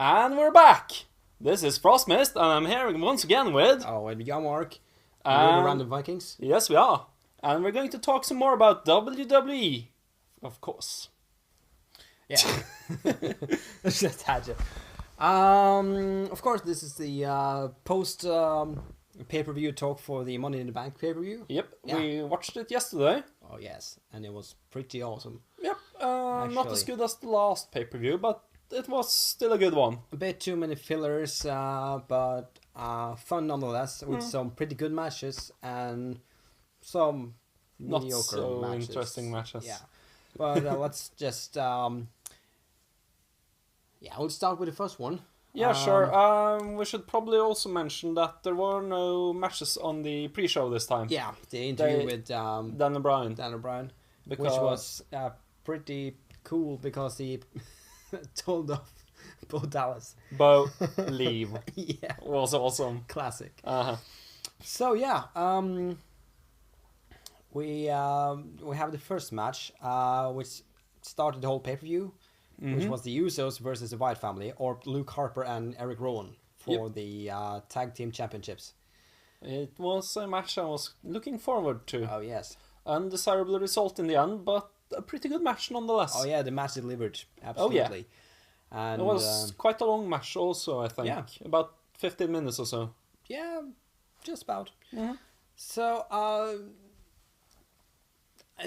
And we're back! This is Frostmist, and I'm here once again with... Oh, and Jan Mark. We're the Random Vikings. Yes, we are. And we're going to talk some more about WWE. Of course. Yeah. Just had you. Of course, this is the post pay-per-view talk for the Money in the Bank pay-per-view. Yep, Yeah. we watched it yesterday. Oh, yes. And it was pretty awesome. Yep, not as good as the last pay-per-view, but it was still a good one. A bit too many fillers, but fun nonetheless, with some pretty good matches and some Not mediocre so matches. interesting matches. Yeah. But let's just... we'll start with the first one. Yeah, sure. We should probably also mention that there were no matches on the pre-show this time. Yeah, the interview with Dan O'Brien. Which was pretty cool because he told off Bo Dallas. Bo, leave. Yeah, Was awesome. classic. Uh-huh. So yeah, we have the first match, which started the whole pay-per-view, which was the Usos versus the Wyatt family, or Luke Harper and Eric Rowan for the tag team championships. It was a match I was looking forward to. Oh yes. Undesirable result in the end, but a pretty good match nonetheless. Oh yeah, the match delivered absolutely. And it was quite a long match also, I think. Yeah. About 15 minutes or so. yeah, just about. Mhm. So I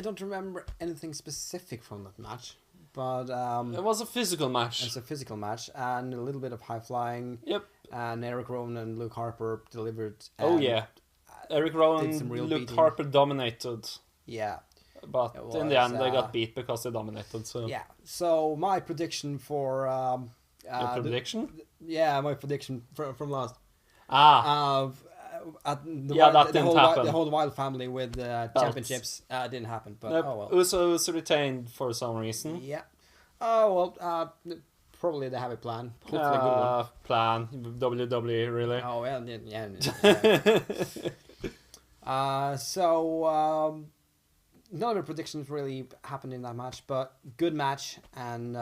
don't remember anything specific from that match, but It was a physical match. it's a physical match and a little bit of high flying. Yep. And Eric Rowan and Luke Harper delivered. Oh and, yeah. Eric Rowan, did some real Luke beating. Harper dominated. Yeah. But It in the was, end, they got beat because they dominated. So Yeah. So my prediction for your prediction? my prediction from last. Ah, At the Yeah, that the didn't whole, happen. The whole Wild family with championships didn't happen, but nope. oh well. Usos retained for some reason. Yeah. Oh well. Probably they have a plan. Hopefully a good one. Plan WWE really. Oh well. Yeah. So none of the predictions really happened in that match, but good match and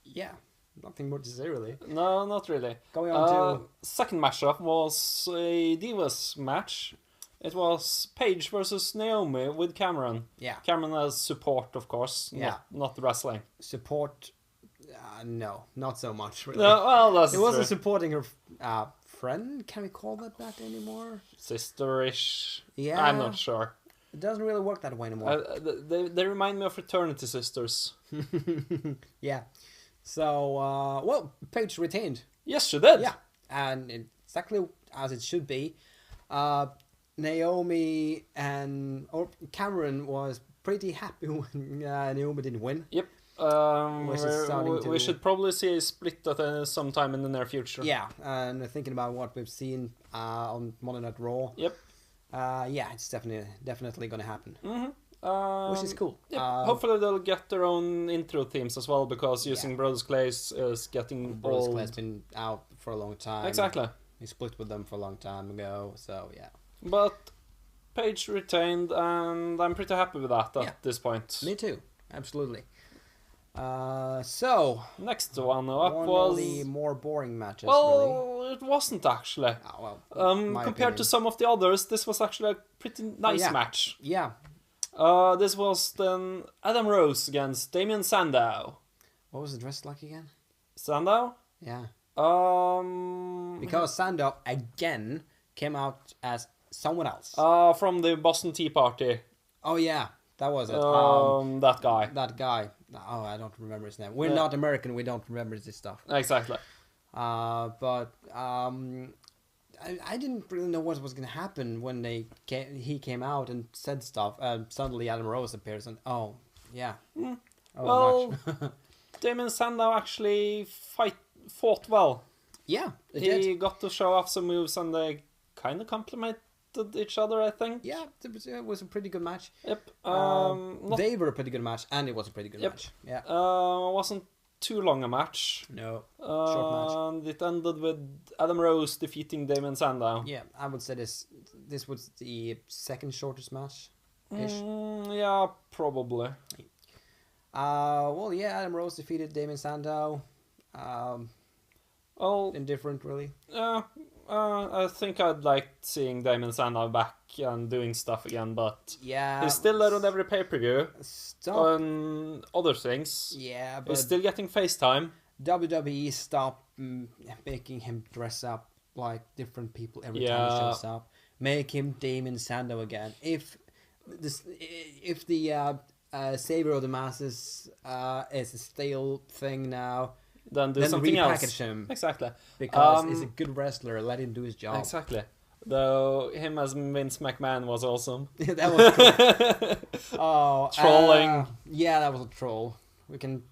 yeah, nothing more to say really. No, not really. Going on to second matchup was a Divas match. It was Paige versus Naomi with Cameron. yeah Cameron as support, of course. Yeah. Not wrestling. support. No, not so much really. No, well, that's It wasn't true. supporting her friend. Can we call that anymore? Sister-ish. Yeah. I'm not sure. It doesn't really work that way anymore. They remind me of fraternity sisters. Yeah. So, well, Paige retained. Yes, she did. Yeah. And exactly as it should be. Naomi or Cameron was pretty happy when Naomi didn't win. Yep. Which is starting We to- should probably see a split at sometime in the near future. Yeah. And thinking about what we've seen on Monday Night Raw. Yep. Yeah, it's definitely going to happen. Mm-hmm. Which is cool. Yep. Hopefully they'll get their own intro themes as well, because using Yeah. Brothers Clays is getting Brothers old. Clay's been out for a long time. Exactly. He split with them for a long time ago, so yeah. But Paige retained, and I'm pretty happy with that at Yeah. this point. Me too, absolutely. So Next one up one was... of the more boring matches, well, really. it wasn't actually. Oh, well, my Compared to opinion. some of the others, this was actually a pretty nice yeah. match. Yeah. This was then Adam Rose against Damien Sandow. What was the dress like again? Sandow? Yeah. Um, Because Sandow again came out as someone else. from the Boston Tea Party. Oh yeah, that was it. That guy. That guy. Oh, I don't remember his name. We're not American. We don't remember this stuff. Exactly. But I didn't really know what was going to happen when he came out and said stuff. Suddenly Adam Rose appears and oh yeah. Oh, Well, match. Damien Sandow actually fought well. Yeah, it He did. got to show off some moves, and they kind of complemented each other, I think. Yeah, it was a pretty good match. Yep. They were a pretty good match, and it was a pretty good Yep. match. Yeah. Wasn't too long a match. No. Short match. And it ended with Adam Rose defeating Damien Sandow. Yeah, I would say this was the second shortest match. Ish. Yeah, probably. Well, yeah, Adam Rose defeated Damien Sandow. Well, Indifferent, really. I think I'd like seeing Damon Sandow back and doing stuff again, but Yeah. he's still there on every pay-per-view. Stop. On other things. Yeah, but He's still getting FaceTime. WWE stop making him dress up like different people every time he shows up. Make him Damon Sandow again. If the savior of the masses is a stale thing now, Then do something repackage else. him. Exactly. Because he's a good wrestler. Let him do his job. Exactly. Though him as Vince McMahon was awesome. That was cool. Oh, Trolling. Yeah, that was a troll. We can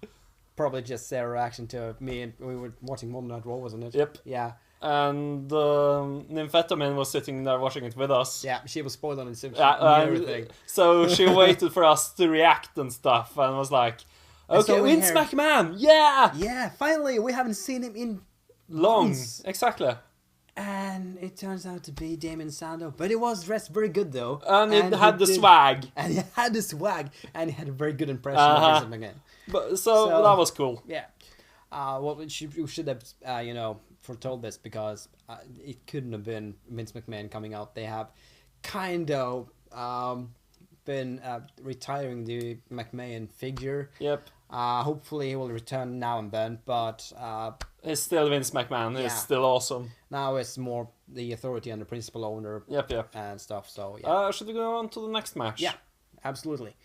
probably just say a reaction to me and we were watching Monday Night Raw, wasn't it? Yep. Yeah. And Nymphetamine was sitting there watching it with us. Yeah, she was spoiled on it. She knew Yeah, everything. so she waited for us to react and stuff, and was like, "Okay, so we Vince hear- McMahon, yeah, Yeah, finally, we haven't seen him in long, months. exactly." And it turns out to be Damon Sandow, but he was dressed very good though. And it he had the did- swag, And he had the swag, and he had a very good impression Uh-huh. of Vince McMahon. but So- that was cool. Yeah. Well, we should have, foretold this because it couldn't have been Vince McMahon coming out. They have kind of been retiring the McMahon figure. Yep, Hopefully he will return now and then, but it's still Vince McMahon. Yeah. It's still awesome. now it's more the authority and the principal owner Yep. and stuff. So yeah, Should we go on to the next match? yeah, absolutely.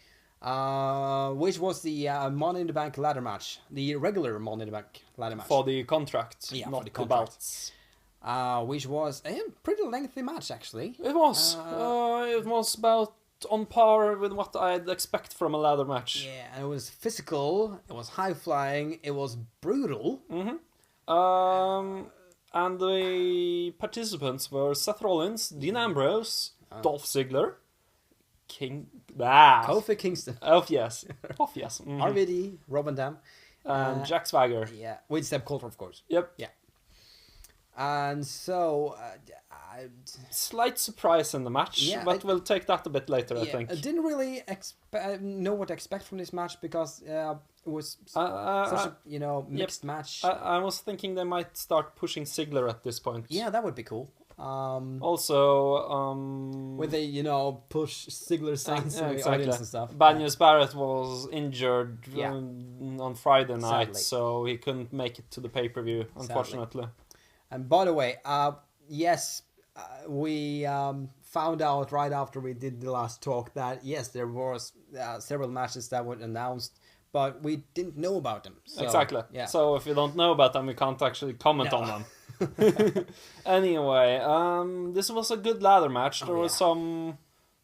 Which was the Money in the Bank ladder match, the regular Money in the Bank ladder match, For the contract, Yeah, for not the the contract. belts. which was a pretty lengthy match actually. It was. It was about on par with what I'd expect from a ladder match. Yeah, and it was physical, it was high flying, it was brutal. And the participants were Seth Rollins, Dean Ambrose, Dolph Ziggler, Kofi Kingston, Oh yes. RVD, Rob Van Dam, And Jack Swagger. yeah, with Step Coulter of course. Yep. Yeah. And so, Slight surprise in the match, Yeah, but we'll take that a bit later, I think. I didn't really know what to expect from this match because it was such a mixed match. I was thinking they might start pushing Ziggler at this point. Yeah, that would be cool. Also, With a push Ziggler signs in the audience and stuff. Banyas Barrett was injured Yeah. on Friday night, Sadly. so he couldn't make it to the pay-per-view, unfortunately. And by the way, yes, we found out right after we did the last talk that yes, there was several matches that were announced, but we didn't know about them. So, Exactly. Yeah. So if you don't know about them, we can't actually comment No. on them. Anyway, this was a good ladder match. There was yeah. some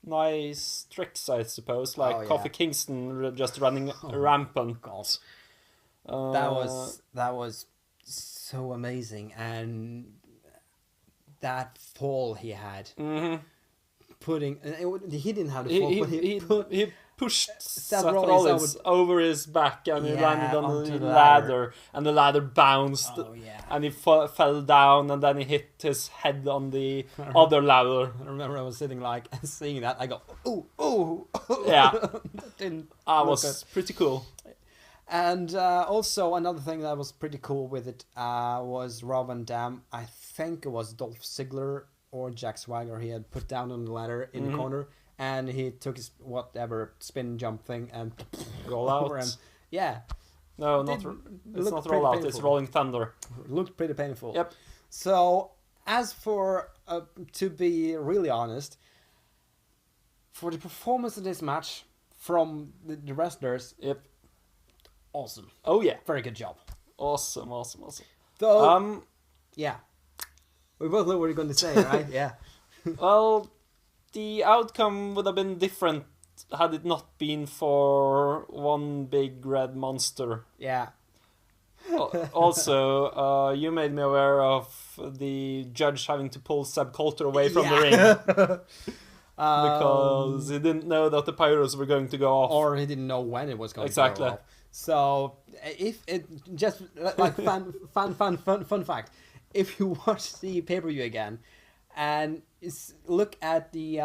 nice tricks, I suppose, like Oh, yeah. Kofi Kingston just running rampant. God. Uh, That was so amazing, and that fall he had, mhm. he didn't have the fall, but He pushed Seth Rollins Rollins over his back, and he Yeah, landed on onto the the ladder, and the ladder bounced, Oh yeah. and he fell down, and then he hit his head on the other ladder. I remember I was sitting like seeing that. I go, ooh. Yeah. That didn't That look was pretty cool. And also another thing that was pretty cool with it was Rob Van Dam. I think it was Dolph Ziggler or Jack Swagger he had put down on the ladder in the corner, and he took his whatever spin jump thing and Roll over out. him. Yeah, No, Did it's look not pretty roll out, it's painful. Rolling Thunder. looked pretty painful. Yep. So as for to be really honest, for the performance of this match from the wrestlers, Yep. awesome, Oh yeah. very good job. Awesome. Though, yeah, we both know what you're going to say, right? Yeah. Well, the outcome would have been different had it not been for one big red monster. Yeah. Also, you made me aware of the judge having to pull Seb Coulter away from the ring because he didn't know that the pyros were going to go off. Or he didn't know when it was going Exactly. to go off. So, if it just like fun fact, if you watch the pay-per-view again and look at the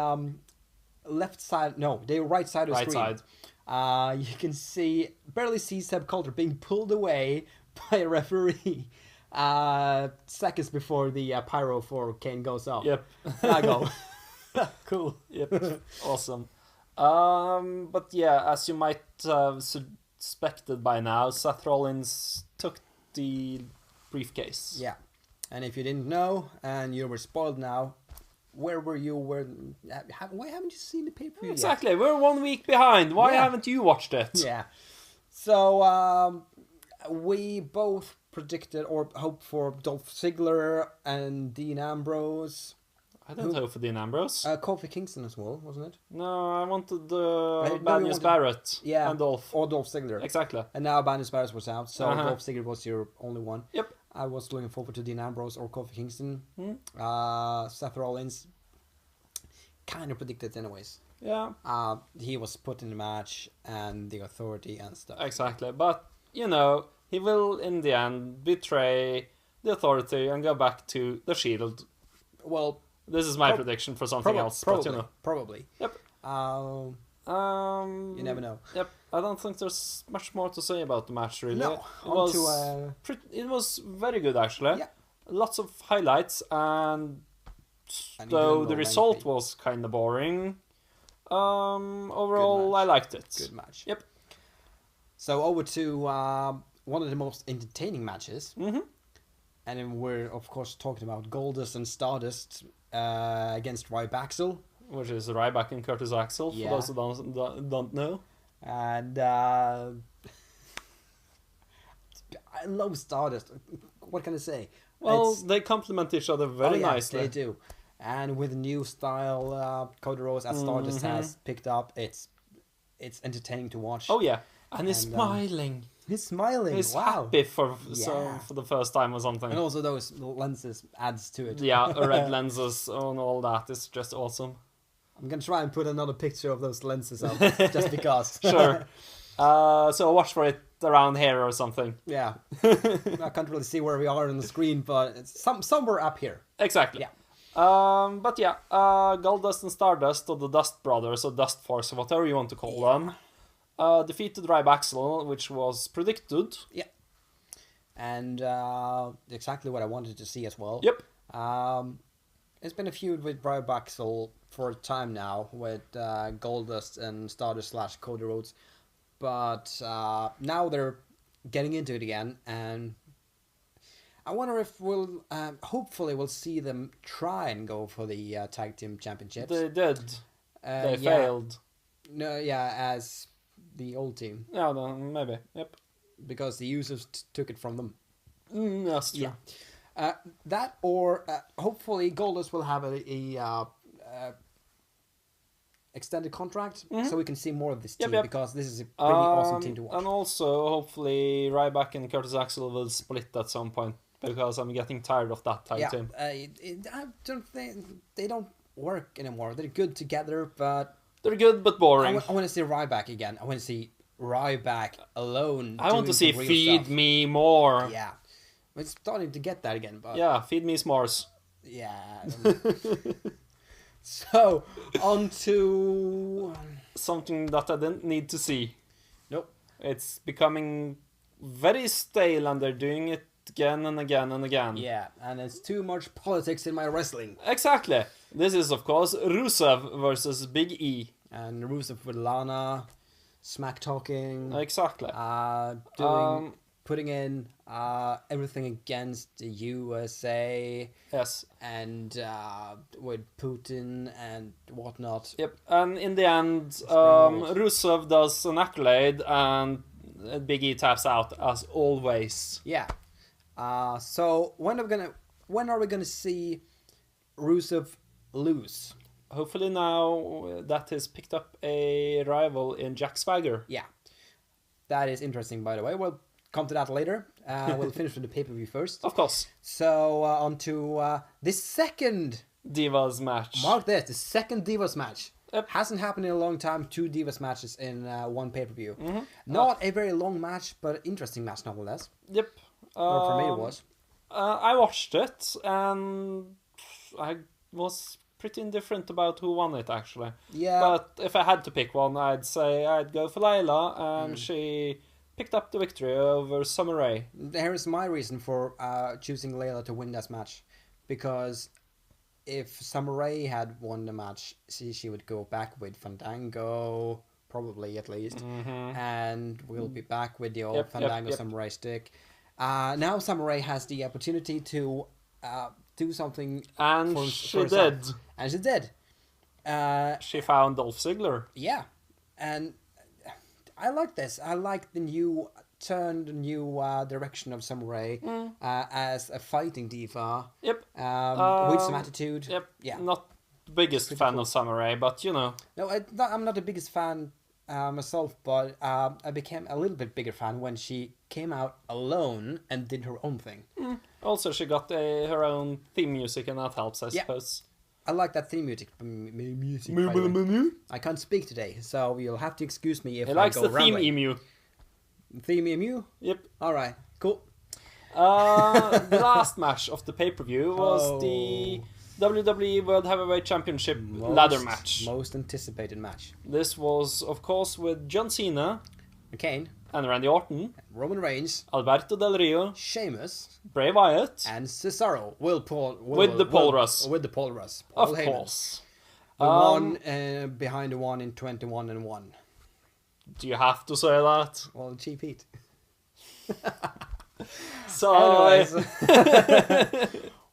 left side, no, the right side of the Right screen, side. you can barely see Seb Coulter being pulled away by a referee seconds before the pyro for Kane goes off. Yep. I go, cool. Yep. Awesome. But yeah, as you might have suspected by now, Seth Rollins took the briefcase. Yeah, and if you didn't know and you were spoiled now, where were you? Why haven't you seen the pay-per-view yet? Exactly. We're 1 week behind. Why haven't you watched it? Yeah. So we both predicted or hoped for Dolph Ziggler and Dean Ambrose. I don't hope for Dean Ambrose. Kofi Kingston as well, wasn't it? No, I wanted Bad News Barrett and Dolph. Or Dolph Ziggler. Exactly. And now Bad News Barrett was out, so Dolph Ziggler was your only one. Yep. I was looking forward to Dean Ambrose or Kofi Kingston. Seth Rollins, kind of predicted anyways. Yeah. He was put in the match and the authority and stuff. Exactly. But, you know, he will in the end betray the authority and go back to the Shield. Well, this is my prediction for something else. Probably. But, you know. Probably. Yep. You never know. Yep. I don't think there's much more to say about the match, really. No. It was very good, actually. Yeah. Lots of highlights, and though the result was kind of boring, overall I liked it. Good match. Yep. So over to one of the most entertaining matches. Mm-hmm. And then we're, of course, talking about Goldust and Stardust against Ryback. Which is Ryback and Curtis Axel, for those who don't know. And I love Stardust. What can I say? Well, they complement each other very nicely. They do. And with the new style Cody Rhodes as Stardust has picked up, it's entertaining to watch. Oh yeah, and he's smiling. He's smiling. He's wow. happy for the first time or something. And also those lenses adds to it. Yeah, red lenses and all that is just awesome. I'm gonna try and put another picture of those lenses up just because. Sure. So watch for it around here or something. Yeah. I can't really see where we are on the screen, but it's somewhere up here. Exactly. Yeah. But yeah, Goldust and Stardust, or the Dust Brothers, or Dust Force, or whatever you want to call them, defeated Ryback, which was predicted. Yeah. And exactly what I wanted to see as well. Yep. It's been a feud with Ryback for a time now, with Goldust and Stardust / Cody Rhodes. But now they're getting into it again, and I wonder if hopefully we'll see them try and go for the Tag Team Championships. They did. They failed. No, yeah, as the old team. Yeah, no, maybe. Yep. Because the users took it from them. That's true. Yeah. That or hopefully Goldust will have a extended contract, so we can see more of this team because this is a pretty awesome team to watch. And also, hopefully, Ryback and Curtis Axel will split at some point because I'm getting tired of that tag team. I don't think they don't work anymore. They're good together, but they're good but boring. I want to see Ryback again. I want to see Ryback alone. I want to see Feed Me More. Yeah, it's starting to get that again. But yeah, Feed Me S'mores. Yeah. So, on to something that I didn't need to see. Nope. It's becoming very stale and they're doing it again and again and again. Yeah, and it's too much politics in my wrestling. Exactly. This is, of course, Rusev versus Big E. And Rusev with Lana, smack talking. Exactly. Putting in everything against the USA. Yes. And with Putin and whatnot. Yep. And in the end, Rusev does an accolade and Big E taps out as always. Yeah. So when are we gonna see Rusev lose? Hopefully now that he's picked up a rival in Jack Swagger. Yeah. That is interesting, by the way. We'll come to that later. We'll finish with the pay-per-view first. Of course. So, on to the second... Divas match. Mark this, the second Divas match. Yep. Hasn't happened in a long time, 2 Divas matches in one pay-per-view. Mm-hmm. Not a very long match, but interesting match nonetheless. Yep. Or for me it was. I watched it, and I was pretty indifferent about who won it, actually. Yeah. But if I had to pick one, I'd say I'd go for Layla, and she picked up the victory over Summer Rae. Here's my reason for choosing Layla to win this match, because if Summer Rae had won the match, she would go back with Fandango, probably at least, and we'll be back with the old Fandango Summer Rae stick. Now Summer Rae has the opportunity to do something, and she did. And she did. She found Dolph Ziggler. Yeah, and I like this. I like the new direction of Summer Rae as a fighting diva. Yep. With some attitude. Yep. Yeah. Not the biggest fan of Summer Rae, but you know. No, I'm not the biggest fan myself, but I became a little bit bigger fan when she came out alone and did her own thing. Also, she got her own theme music, and that helps, I suppose. I like that theme music. I can't speak today, so you'll have to excuse me if I go likes the rambling. theme emu. Theme emu? Yep. All right, cool. The last match of the pay-per-view was the WWE World Heavyweight Championship ladder match. Most anticipated match. This was, of course, with John Cena, Kane, and Randy Orton, Roman Reigns, Alberto Del Rio, Sheamus, Bray Wyatt, and Cesaro. With the Paul Russ. Paul of Heyman. Course. The one behind the one in 21-1. Do you have to say that? Well, cheap heat. So,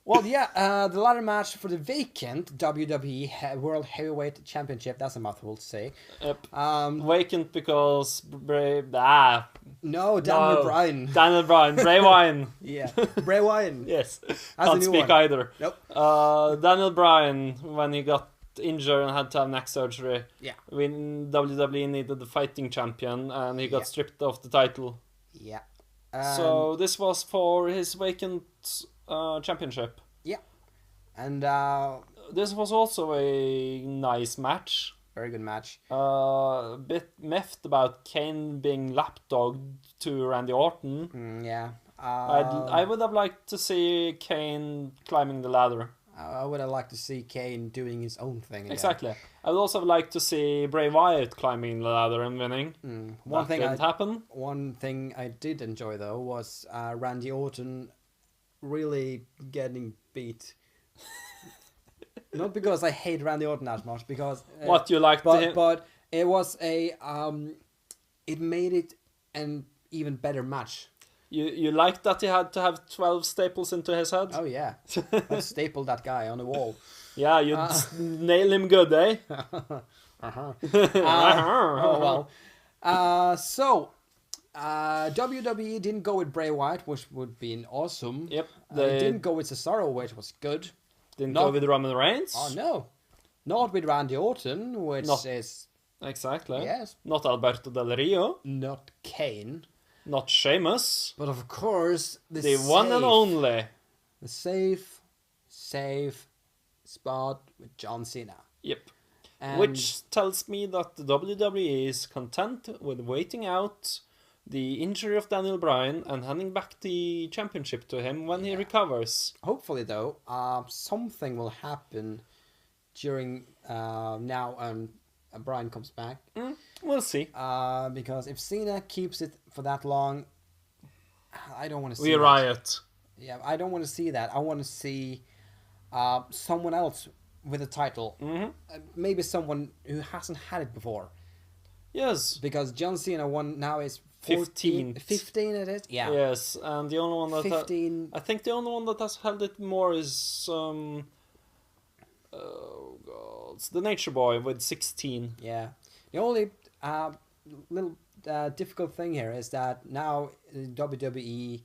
well, yeah, the ladder match for the vacant WWE World Heavyweight Championship. That's a mouthful to say. Yep. Vacant because Daniel Bryan. Daniel Bryan. Bray Wyatt. Yeah, Bray Wyatt. Yes. That's Can't speak one. either. Nope. Daniel Bryan, when he got injured and had to have neck surgery, when WWE needed the fighting champion, and he got stripped of the title. Yeah. So this was for his vacant championship. Yeah. And this was also a nice match. Very good match. A bit miffed about Kane being lapdogged to Randy Orton. Yeah. I would have liked to see Kane climbing the ladder. I would have liked to see Kane doing his own thing again. Exactly. I would also have liked to see Bray Wyatt climbing the ladder and winning. One thing didn't happen. One thing I did enjoy, though, was Randy Orton really getting beat. Not because I hate Randy Orton that much, because... what you liked to him? But it was a... it made it an even better match. You liked that he had to have 12 staples into his head? Oh, yeah. I stapled that guy on the wall. Yeah, you'd nail him good, eh? Oh, well. WWE didn't go with Bray Wyatt, which would have been awesome. Yep. They didn't go with Cesaro, which was good. Didn't go with Roman Reigns? Oh, no. Not with Randy Orton, which is... Exactly. Yes. Not Alberto Del Rio. Not Kane. Not Sheamus. But of course, the one and only. The safe spot with John Cena. Yep. Which tells me that the WWE is content with waiting out the injury of Daniel Bryan and handing back the championship to him when he recovers. Hopefully, though, something will happen during now and Bryan comes back. We'll see. Because if Cena keeps it for that long, I don't want to see We riot. Yeah, I don't want to see that. I want to see someone else with a title. Maybe someone who hasn't had it before. Yes. Because John Cena won now is 15. 15 it is? Yeah. Yes, and the only one that... 15... I think the only one that has held it more is... it's the Nature Boy with 16. Yeah. The only little difficult thing here is that now the WWE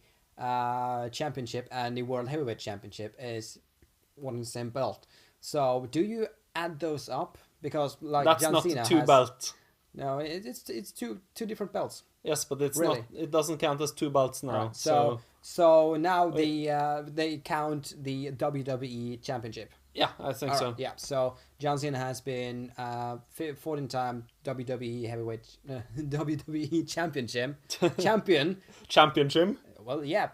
Championship and the World Heavyweight Championship is one and the same belt. So do you add those up? Because like that's John not Cena two belt. No, it's two different belts. Yes, but it's really not. It doesn't count as two belts now. Right. So now they count the WWE Championship. Yeah, I think so. Right, yeah, so John Cena has been 14-time WWE Heavyweight WWE Championship champion. Championship. Well, yeah,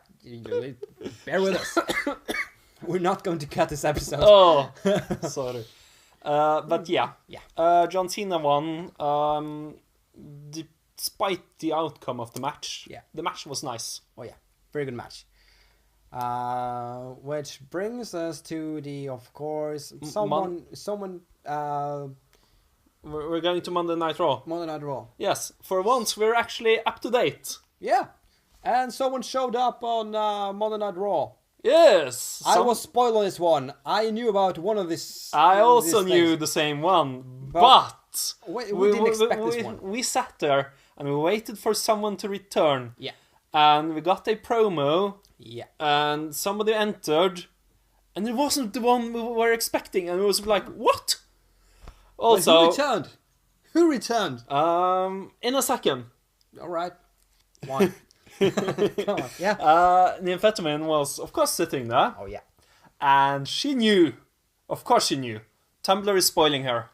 bear with us. We're not going to cut this episode. Oh, sorry. But yeah. John Cena won. The despite the outcome of the match, Yeah. the match was nice. Oh yeah, very good match. Which brings us to the, of course, someone. We're going to Monday Night Raw. Monday Night Raw. Yes, for once we're actually up to date. Yeah, and someone showed up on Monday Night Raw. Yes, I was spoiled on this one. I knew about one of this. I also these knew things. the same one, but we didn't expect this one. We sat there and we waited for someone to return. Yeah. And we got a promo. Yeah. And somebody entered, and it wasn't the one we were expecting, and it was like, what? Also, who returned? Who returned? in a second. All right. One. Come on. Yeah. The amphetamine was, of course, sitting there, Oh yeah. and she knew. Of course, she knew. Tumblr is spoiling her.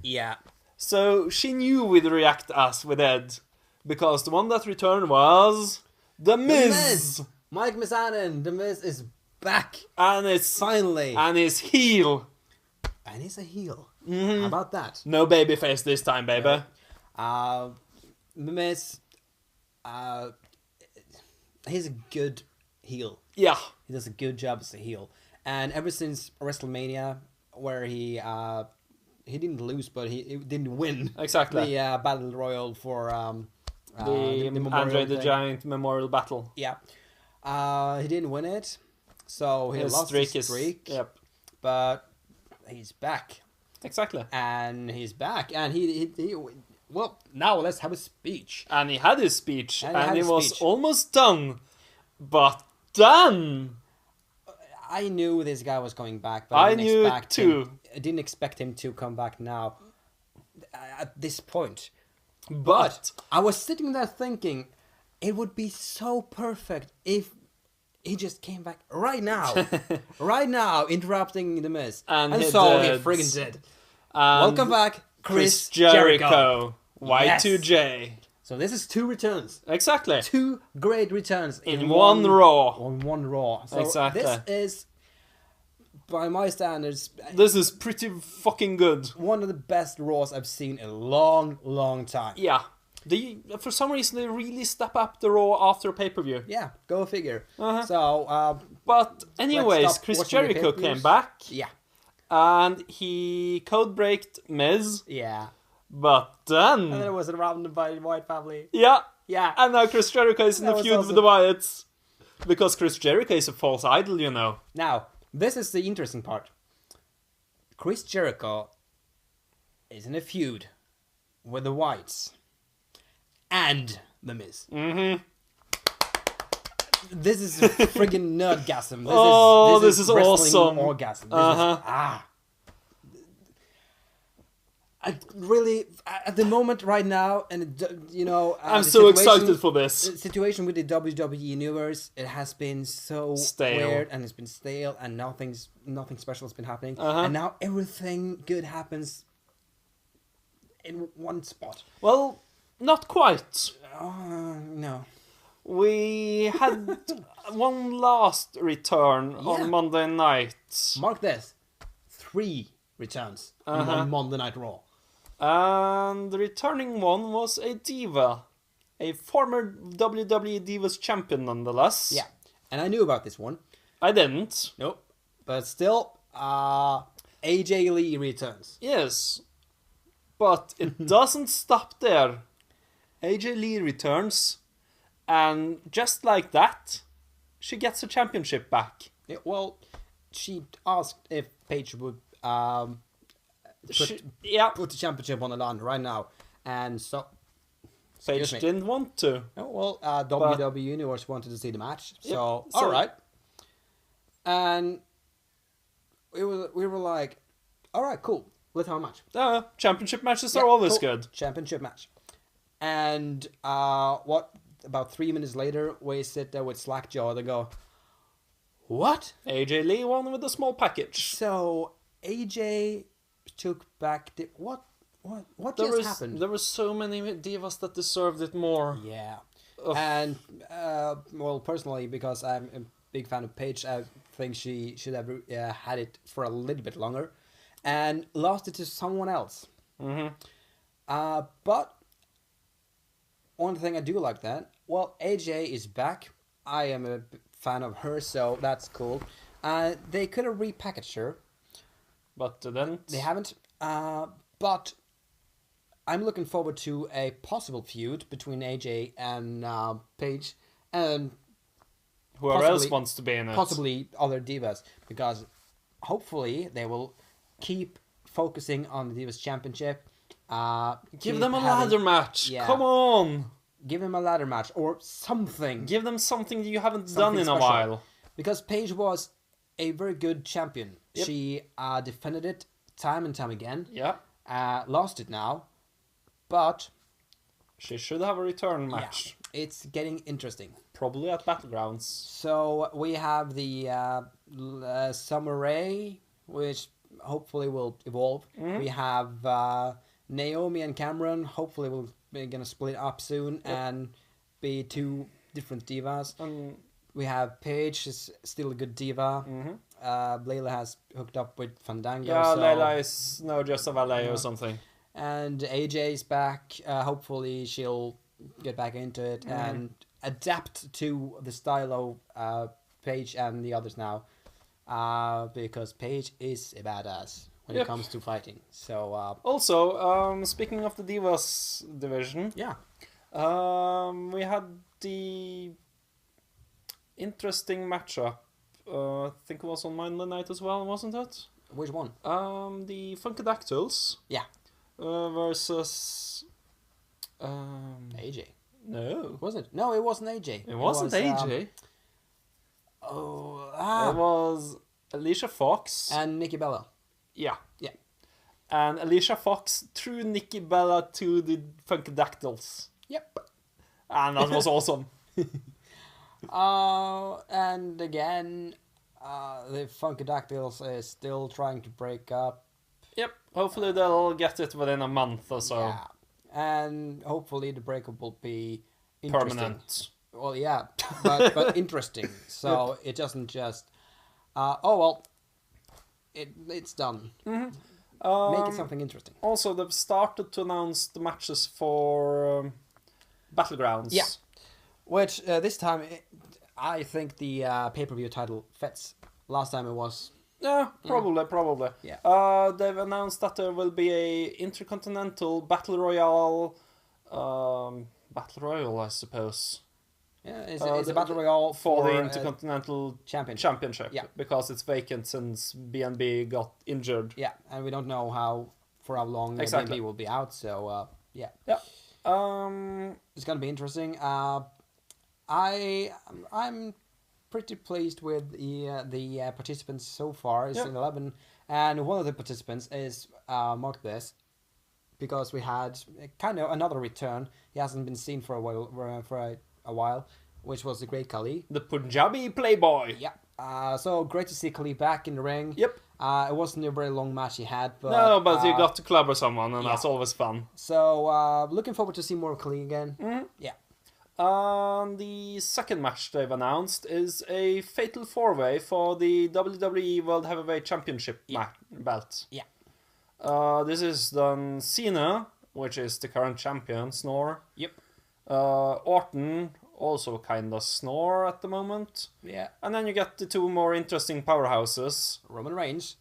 Yeah. So she knew we'd react as with Ed, because the one that returned was The Miz. Mike Mizanin, The Miz is back. And it's Finally. and his heel. And he's a heel. Mm-hmm. How about that? No babyface this time, baby. The Miz, he's a good heel. Yeah. He does a good job as a heel. And ever since WrestleMania, where he didn't lose, but he didn't win. Exactly. The Battle Royal for The Memorial Andre the thing. Giant Memorial Battle. Yeah. He didn't win it, so he His lost streak his streak. Yep. But he's back. Exactly. And he's back. And he well, now let's have a speech. And he had his speech, And and he he had his was speech. almost done. But done! I knew this guy was coming back, but I knew it too. I didn't expect him to come back now at this point. But I was sitting there thinking, it would be so perfect if he just came back right now. Right now, interrupting The Miz. And he so did. he friggin' did. and Welcome back, Chris Jericho. Yes. Y2J. So this is 2 returns. Exactly. 2 great returns In one Raw. On one Raw. So Exactly. this is, by my standards, This is pretty fucking good. one of the best Raws I've seen in a long, long time. Yeah. For some reason, they really step up the Raw after pay-per-view. Yeah, go figure. Uh-huh. So, But anyways, stop Chris watching the Jericho pay-per-views. came back, yeah, and he code-breaked Miz, yeah. but And then then... it was surrounded by the White family. Yeah, Yeah. and now Chris Jericho is in That the was feud awesome. with the Wyatts. Because Chris Jericho is a false idol, you know. Now, this is the interesting part. Chris Jericho is in a feud with the Whites and The Miz. Mm-hmm. This is friggin' nerdgasm. This is wrestling awesome. Orgasm. This Uh-huh. I really, at the moment right now, and you know, I'm the so situation- excited for this. The situation with the WWE universe, it has been so Stale. weird, and it's been stale, and nothing special has been happening, Uh-huh. and now everything good happens in one spot. Well, not quite. No. We had one last return Yeah. on Monday night. Mark this: 3 returns Uh-huh. on Monday Night Raw. And the returning one was a diva. A former WWE Divas champion, nonetheless. Yeah, and I knew about this one. I didn't. Nope. But still, AJ Lee returns. Yes. But it doesn't stop there. AJ Lee returns, and just like that, she gets her championship back. Yeah, well, she asked if Paige would put the championship on the line right now, and so Paige excuse me. didn't want to. Oh, well, WWE Universe wanted to see the match, so so- all right. And we were like, all right, cool, let's have a match. Championship matches Yeah, are always cool. good. Championship match. And about 3 minutes later, we sit there with slack jaw and go, what? AJ Lee won with a small package. So AJ took back the what happened? There were so many divas that deserved it more. Yeah. Ugh. And well, personally, because I'm a big fan of Paige, I think she should have had it for a little bit longer, and lost it to someone else. Mm-hmm. But One thing I do like that. Well, AJ is back. I am a fan of her, so that's cool. They could have repackaged her. But then They haven't. But I'm looking forward to a possible feud between AJ and Paige, and whoever else wants to be in it. possibly other divas, because hopefully they will keep focusing on the Divas Championship. Give them a ladder match. Yeah. Come on. Give them a ladder match or something. Give them something you haven't Something done in special. a while. Because Paige was a very good champion. Yep. She defended it time and time again. Yeah. Lost it now, but She should have a return match. yeah, it's getting interesting. Probably at Battlegrounds. So we have the Summer Rae, which hopefully will evolve. Mm-hmm. We have Naomi and Cameron. Hopefully we're gonna split up soon and be two different divas. We have Paige, is still a good diva. Layla has hooked up with Fandango. Yeah, so, Layla is no just a valet or something. And AJ is back. Hopefully she'll get back into it and adapt to the style of Paige and the others now. Because Paige is a badass when it comes to fighting. So Also, speaking of the Divas division, yeah, we had the interesting matchup. I think it was on Monday night as well, wasn't it? which one? The Funkadactyls. Yeah, Versus. AJ. No. Was it? No, it wasn't AJ. It wasn't AJ. It was Alicia Fox. And Nikki Bella. Yeah. Yeah. And Alicia Fox threw Nikki Bella to the Funkadactyls. Yep. And that was awesome. And again, the Funkadactyls is still trying to break up. Yep. Hopefully they'll get it within a month or so. Yeah. And hopefully the breakup will be interesting. Permanent. Well, yeah, but interesting. So it doesn't just, it's done. Make it something interesting. Also, they've started to announce the matches for Battlegrounds. Yeah. Which this time, I think the pay-per-view title fits. Last time it was. Yeah, probably. Yeah. They've announced that there will be a Intercontinental Battle Royale, I suppose. Yeah, it's a battle royale for the Intercontinental Championship. Yeah. Because it's vacant since BNB got injured. Yeah, and we don't know for how long Exactly. BNB will be out. So yeah. Yeah. It's gonna be interesting. I'm pretty pleased with the participants so far. It's in 11, and one of the participants is Mark Bliss, because we had kind of another return. He hasn't been seen for a while, which was the Great Khali. The Punjabi Playboy. Yeah. So great to see Khali back in the ring. Yep. It wasn't a very long match he had, but No, but you got to clobber someone, and that's always fun. So looking forward to see more of Khali again. Yeah. The second match they've announced is a fatal four-way for the WWE World Heavyweight Championship belt. Yeah. This is Don Cena, which is the current champion, Snore. Yep. Orton, also kind of Snore at the moment. Yeah. And then you get the two more interesting powerhouses. Roman Reigns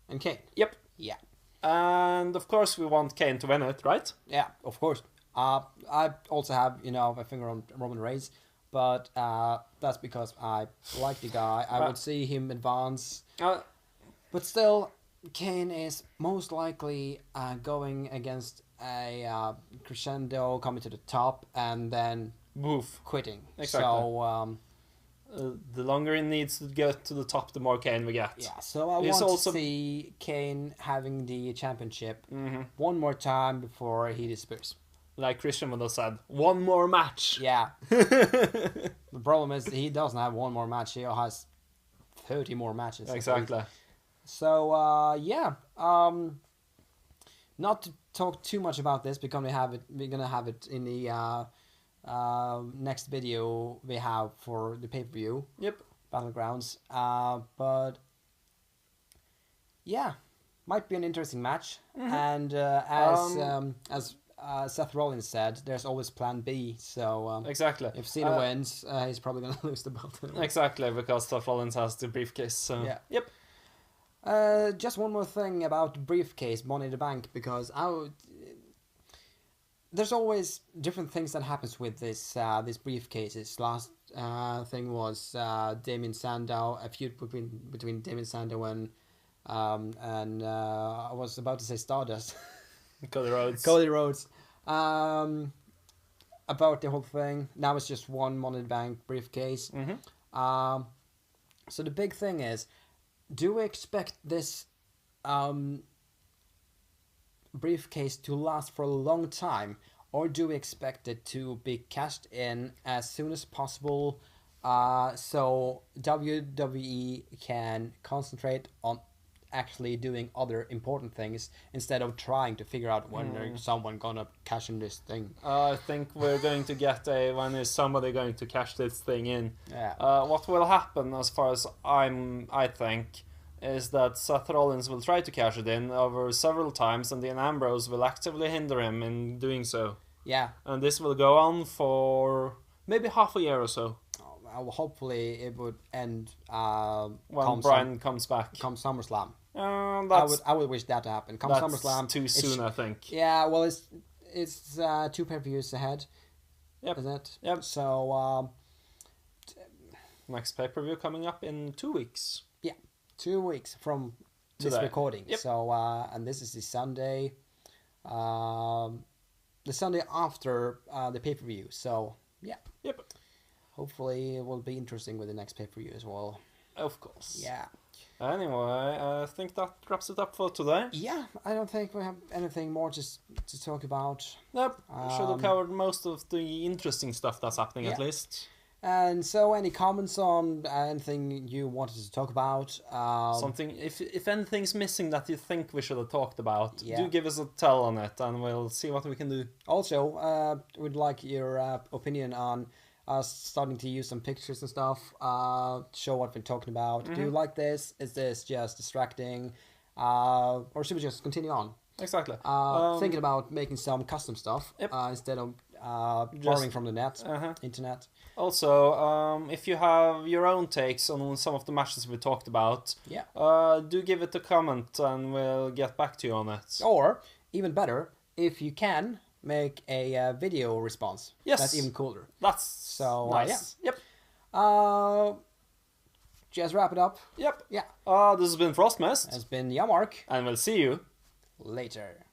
and Kane. Yep. Yeah. And of course we want Kane to win it, right? Yeah, of course. I also have, a finger on Roman Reigns, but that's because I like the guy. I would see him advance. But still, Kane is most likely going against a crescendo, coming to the top, and then quitting. Exactly. So the longer he needs to get to the top, the more Kane we get. yeah, so I want to see Kane having the championship one more time before he disappears. Like Christian would have said, one more match. Yeah. The problem is he doesn't have one more match. He has 30 more matches. Exactly. So yeah. Not to talk too much about this because we're gonna have it in the next video we have for the pay-per-view. Yep. Battlegrounds. But yeah, might be an interesting match. And as Seth Rollins said, there's always Plan B. So exactly. if Cena wins, he's probably gonna lose the belt. Exactly, because Seth Rollins has the briefcase. So Yeah. Yep. Just one more thing about briefcase Money in the Bank, because there's always different things that happens with these briefcases. Last thing was Damien Sandow, a feud between Damien Sandow and I was about to say Stardust. Cody Rhodes. Cody Rhodes. About the whole thing. Now it's just one Money in the Bank briefcase. Mm-hmm. So the big thing is, do we expect this briefcase to last for a long time, or do we expect it to be cashed in as soon as possible, so WWE can concentrate on actually doing other important things instead of trying to figure out when there's someone gonna cash in this thing? I think we're going to get when is somebody going to cash this thing in. Yeah. What will happen, as far as I think, is that Seth Rollins will try to cash it in over several times, and Dean Ambrose will actively hinder him in doing so. Yeah. And this will go on for maybe half a year or so. Hopefully it would end when Bryan comes back. Come SummerSlam. That's, I would wish that to happen. Come that's SummerSlam. too soon, I think. Yeah, well, it's 2 pay-per-views ahead. Yep. Isn't it? Yep. So next pay-per-view coming up in 2 weeks. yeah, 2 weeks from this Today. recording. Yep. So and this is the Sunday after the pay-per-view. So yeah. Yep. Hopefully it will be interesting with the next pay-per-view as well. Of course. Yeah. Anyway, I think that wraps it up for today. Yeah, I don't think we have anything more to talk about. Yep, should have covered most of the interesting stuff that's happening at least. And so, any comments on anything you wanted to talk about? Something, if anything's missing that you think we should have talked about, Yeah. do give us a tell on it, and we'll see what we can do. Also, we'd like your opinion on us starting to use some pictures and stuff. Show what we're talking about. Do you like this? Is this just distracting? Or should we just continue on? Exactly. Thinking about making some custom stuff instead of borrowing from the internet. Also, if you have your own takes on some of the matches we talked about, do give it a comment and we'll get back to you on it. Or, even better, if you can, make a video response. Yes. That's even cooler. That's so nice. Yeah. Yep. Just wrap it up. Yep. Yeah. This has been Frostmist. It's been Yamark. And we'll see you later.